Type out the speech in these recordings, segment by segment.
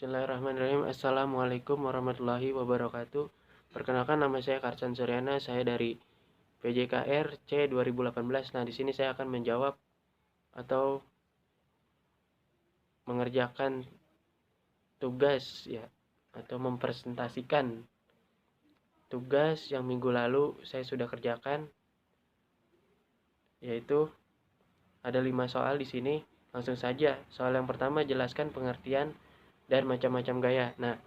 Bismillahirrahmanirrahim. Assalamualaikum warahmatullahi wabarakatuh. Perkenalkan, nama saya Karsan Suryana. Saya dari PJKR C 2018. Nah, di sini saya akan menjawab atau mengerjakan tugas ya, atau mempresentasikan tugas yang minggu lalu saya sudah kerjakan, yaitu ada 5 soal di sini. Langsung saja. Soal yang pertama, jelaskan pengertian dan macam-macam gaya. Nah,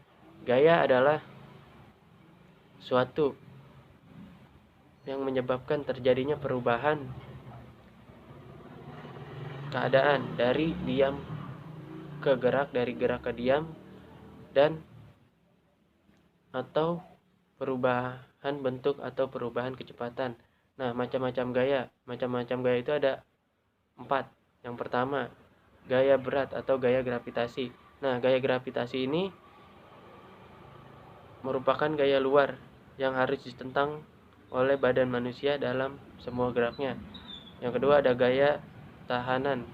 gaya adalah suatu yang menyebabkan terjadinya perubahan keadaan dari diam ke gerak, dari gerak ke diam, dan atau perubahan bentuk atau perubahan kecepatan. Nah, macam-macam gaya itu ada 4. Yang pertama, gaya berat atau gaya gravitasi. Nah, gaya gravitasi ini merupakan gaya luar yang harus ditentang oleh badan manusia dalam semua geraknya. Yang kedua, ada gaya tahanan.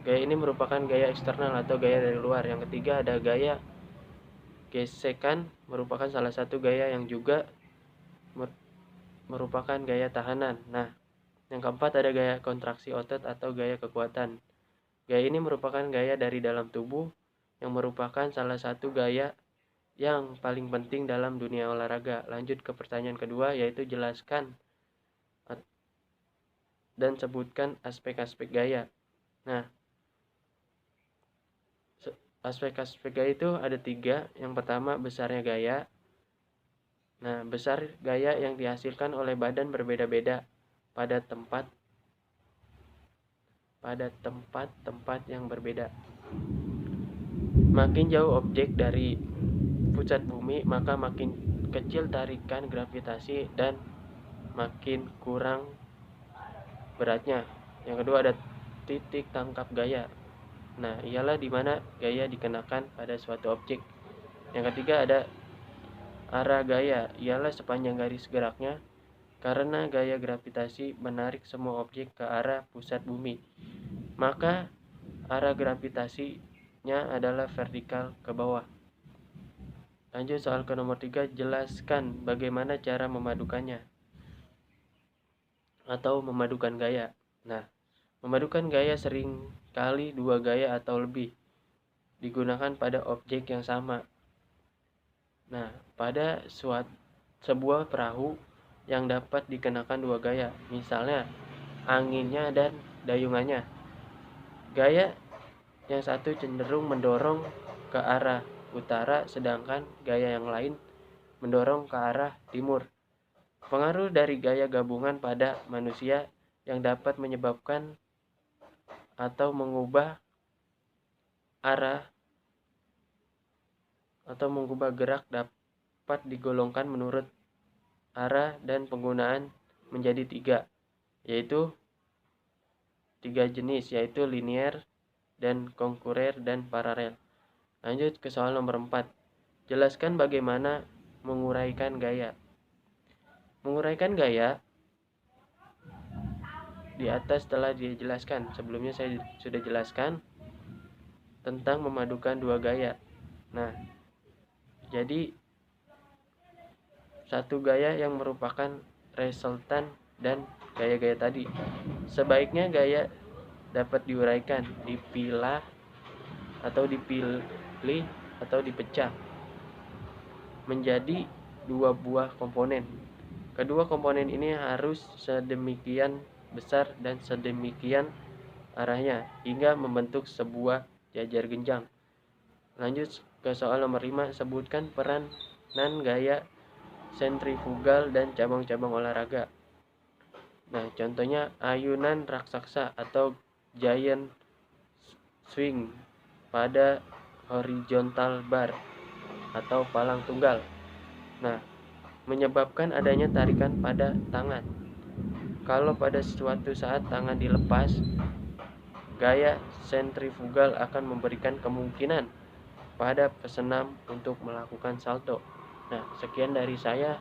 Gaya ini merupakan gaya eksternal atau gaya dari luar. Yang ketiga, ada gaya gesekan, merupakan salah satu gaya yang juga merupakan gaya tahanan. Nah, yang keempat, ada gaya kontraksi otot atau gaya kekuatan. Gaya ini merupakan gaya dari dalam tubuh yang merupakan salah satu gaya yang paling penting dalam dunia olahraga. Lanjut ke pertanyaan kedua, yaitu jelaskan dan sebutkan aspek-aspek gaya. Nah, aspek-aspek gaya itu ada 3. Yang pertama, besarnya gaya. Nah, besar gaya yang dihasilkan oleh badan berbeda-beda pada tempat yang berbeda. Makin jauh objek dari pusat bumi, maka makin kecil tarikan gravitasi dan makin kurang beratnya. Yang kedua, ada titik tangkap gaya. Nah, ialah di mana gaya dikenakan pada suatu objek. Yang ketiga, ada arah gaya, ialah sepanjang garis geraknya, karena gaya gravitasi menarik semua objek ke arah pusat bumi. Maka arah gravitasinya adalah vertikal ke bawah. Lanjut soal ke nomor 3, jelaskan bagaimana cara memadukannya atau memadukan gaya. Nah, memadukan gaya sering kali 2 gaya atau lebih digunakan pada objek yang sama. Nah, pada sebuah perahu yang dapat dikenakan 2 gaya, misalnya anginnya dan dayungannya. Gaya yang satu cenderung mendorong ke arah utara, sedangkan gaya yang lain mendorong ke arah timur. Pengaruh dari gaya gabungan pada manusia yang dapat menyebabkan atau mengubah arah atau mengubah gerak dapat digolongkan menurut arah dan penggunaan menjadi 3, yaitu 3 jenis, yaitu linier dan konkurer dan paralel. Lanjut ke soal nomor 4. Jelaskan bagaimana menguraikan gaya. Menguraikan gaya di atas telah dijelaskan. Sebelumnya saya sudah jelaskan tentang memadukan 2 gaya. Nah, jadi satu gaya yang merupakan resultan dan gaya-gaya tadi. Sebaiknya gaya dapat diuraikan, dipilah atau dipilih atau dipecah menjadi 2 buah komponen. Kedua komponen ini harus sedemikian besar dan sedemikian arahnya hingga membentuk sebuah jajar genjang. Lanjut ke soal nomor 5, sebutkan peranan gaya sentrifugal dan cabang-cabang olahraga. Nah, contohnya ayunan raksasa atau giant swing pada horizontal bar atau palang tunggal. Nah, menyebabkan adanya tarikan pada tangan. Kalau pada suatu saat tangan dilepas, gaya sentrifugal akan memberikan kemungkinan pada pesenam untuk melakukan salto. Nah, sekian dari saya.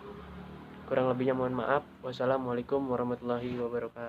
Kurang lebihnya mohon maaf. Wassalamualaikum warahmatullahi wabarakatuh.